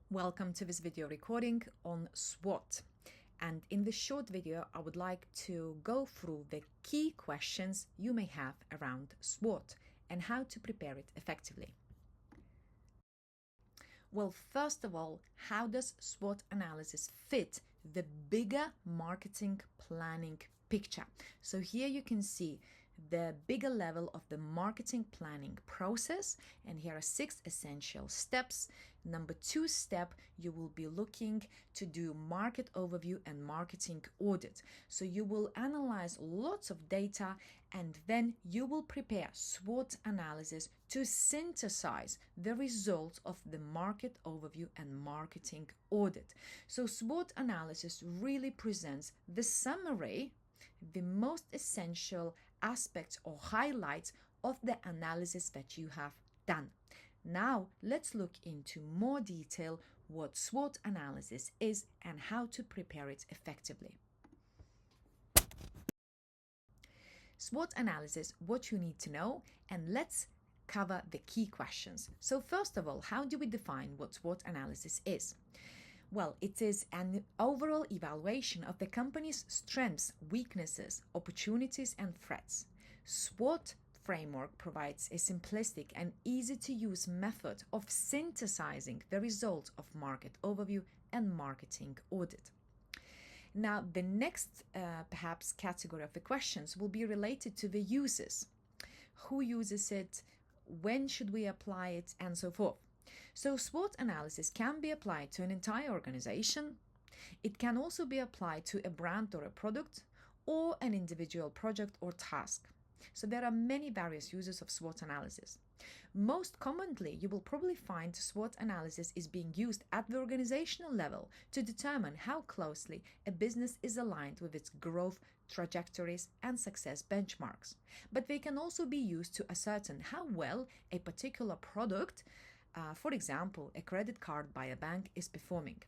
Welcome to this video recording on SWOT. And in this short video, I would like to go through the key questions you may have around SWOT and how to prepare it effectively. Well, first of all, how does SWOT analysis fit the bigger marketing planning picture? So here you can see the bigger level of the marketing planning process, and here are 6 essential steps. Number 2 step, you will be looking to do market overview and marketing audit. So you will analyze lots of data and then you will prepare SWOT analysis to synthesize the results of the market overview and marketing audit. So SWOT analysis really presents the summary, the most essential aspects or highlights of the analysis that you have done. Now let's look into more detail what SWOT analysis is and how to prepare it effectively. SWOT analysis, what you need to know, and let's cover the key questions. So first of all, how do we define what SWOT analysis is? Well, it is an overall evaluation of the company's strengths, weaknesses, opportunities, and threats. SWOT framework provides a simplistic and easy-to-use method of synthesizing the results of market overview and marketing audit. Now, the next perhaps category of the questions will be related to the uses. Who uses it? When should we apply it? And so forth. So SWOT analysis can be applied to an entire organization. It can also be applied to a brand or a product or an individual project or task. So there are many various uses of SWOT analysis. Most commonly, you will probably find SWOT analysis is being used at the organizational level to determine how closely a business is aligned with its growth trajectories and success benchmarks. But they can also be used to ascertain how well a particular product, for example, a credit card by a bank, is performing.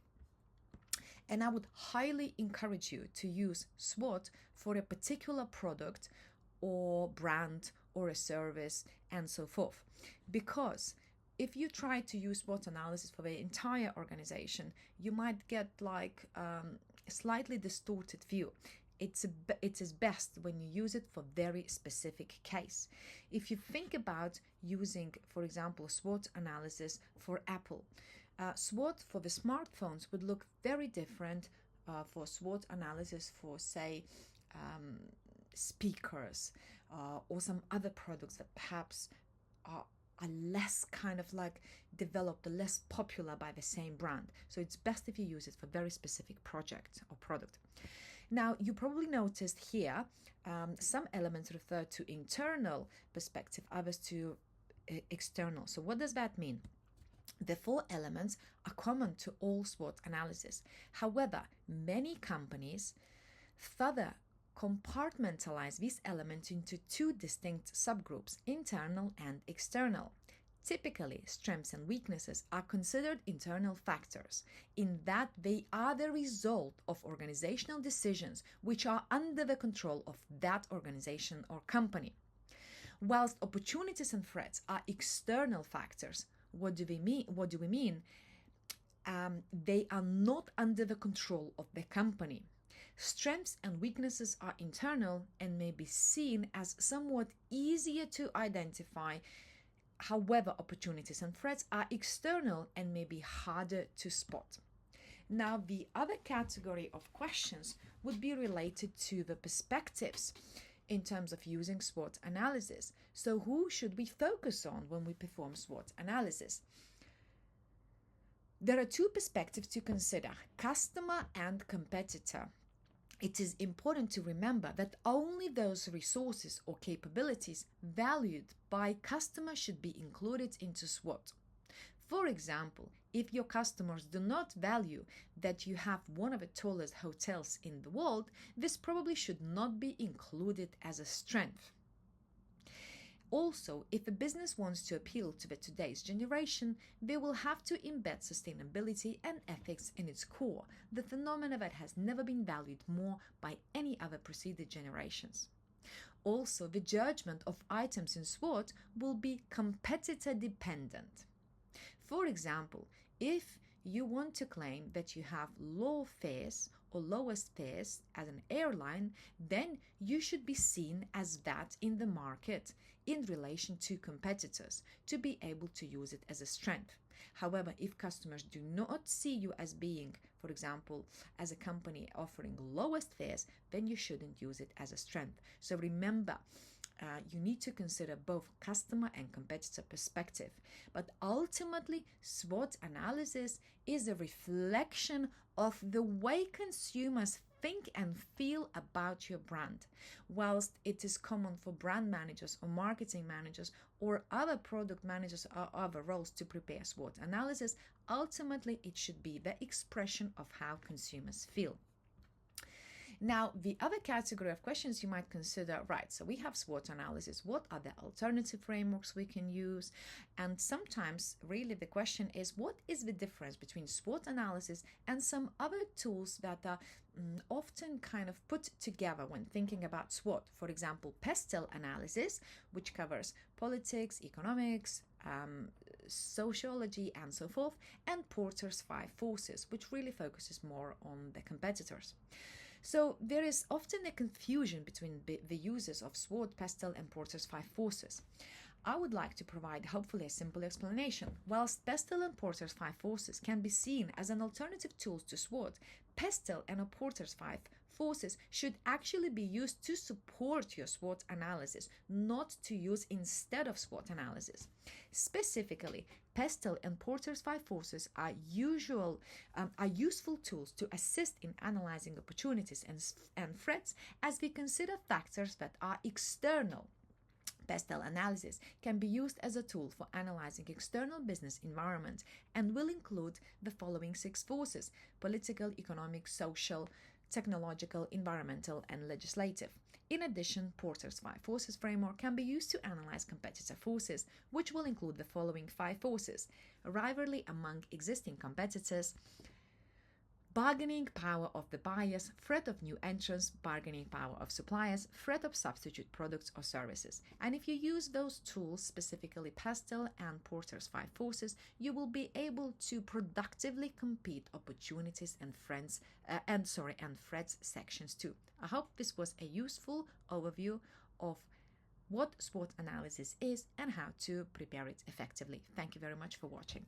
And I would highly encourage you to use SWOT for a particular product or brand or a service and so forth. Because if you try to use SWOT analysis for the entire organization, you might get like a slightly distorted view. It is best when you use it for very specific case. If you think about using, for example, SWOT analysis for Apple, SWOT for the smartphones would look very different for SWOT analysis for, say, speakers or some other products that perhaps are less kind of like developed, less popular by the same brand. So it's best if you use it for very specific project or product. Now, you probably noticed here some elements refer to internal perspective, others to external. So what does that mean? The 4 elements are common to all SWOT analysis. However, many companies further compartmentalize these elements into 2 distinct subgroups, internal and external. Typically, strengths and weaknesses are considered internal factors in that they are the result of organizational decisions which are under the control of that organization or company. Whilst opportunities and threats are external factors, what do we mean? They are not under the control of the company. Strengths and weaknesses are internal and may be seen as somewhat easier to identify. However, opportunities and threats are external and may be harder to spot. Now, the other category of questions would be related to the perspectives in terms of using SWOT analysis. So who should we focus on when we perform SWOT analysis? There are 2 perspectives to consider, customer and competitor. It is important to remember that only those resources or capabilities valued by customers should be included into SWOT. For example, if your customers do not value that you have one of the tallest hotels in the world, this probably should not be included as a strength. Also, if a business wants to appeal to today's generation, they will have to embed sustainability and ethics in its core, the phenomena that has never been valued more by any other preceding generations. Also, the judgment of items in SWOT will be competitor dependent. For example, if you want to claim that you have low fares or lowest fares as an airline, then you should be seen as that in the market in relation to competitors to be able to use it as a strength. However, if customers do not see you as being, for example, as a company offering lowest fares, then you shouldn't use it as a strength. So remember, you need to consider both customer and competitor perspective. But ultimately, SWOT analysis is a reflection of the way consumers think and feel about your brand. Whilst it is common for brand managers or marketing managers or other product managers or other roles to prepare SWOT analysis, ultimately it should be the expression of how consumers feel. Now, the other category of questions you might consider, right, so we have SWOT analysis. What are the alternative frameworks we can use? And sometimes really the question is, what is the difference between SWOT analysis and some other tools that are often kind of put together when thinking about SWOT? For example, PESTEL analysis, which covers politics, economics, sociology, and so forth, and Porter's 5 forces, which really focuses more on the competitors. So there is often a confusion between the uses of SWOT, PESTEL, and Porter's 5 forces. I would like to provide hopefully a simple explanation. Whilst PESTEL and Porter's 5 forces can be seen as an alternative tool to SWOT, PESTEL and Porter's 5 forces should actually be used to support your SWOT analysis, not to use instead of SWOT analysis. Specifically, PESTEL and Porter's 5 forces are useful tools to assist in analyzing opportunities and threats as we consider factors that are external. PESTEL analysis can be used as a tool for analyzing external business environment and will include the following 6 forces: political, economic, social, technological, environmental, and legislative. In addition, Porter's 5 forces framework can be used to analyze competitor forces, which will include the following 5 forces: rivalry among existing competitors, bargaining power of the buyers, threat of new entrants, bargaining power of suppliers, threat of substitute products or services. And if you use those tools, specifically PESTEL and Porter's 5 forces, you will be able to productively compete opportunities and threats sections too. I hope this was a useful overview of what SWOT analysis is and how to prepare it effectively. Thank you very much for watching.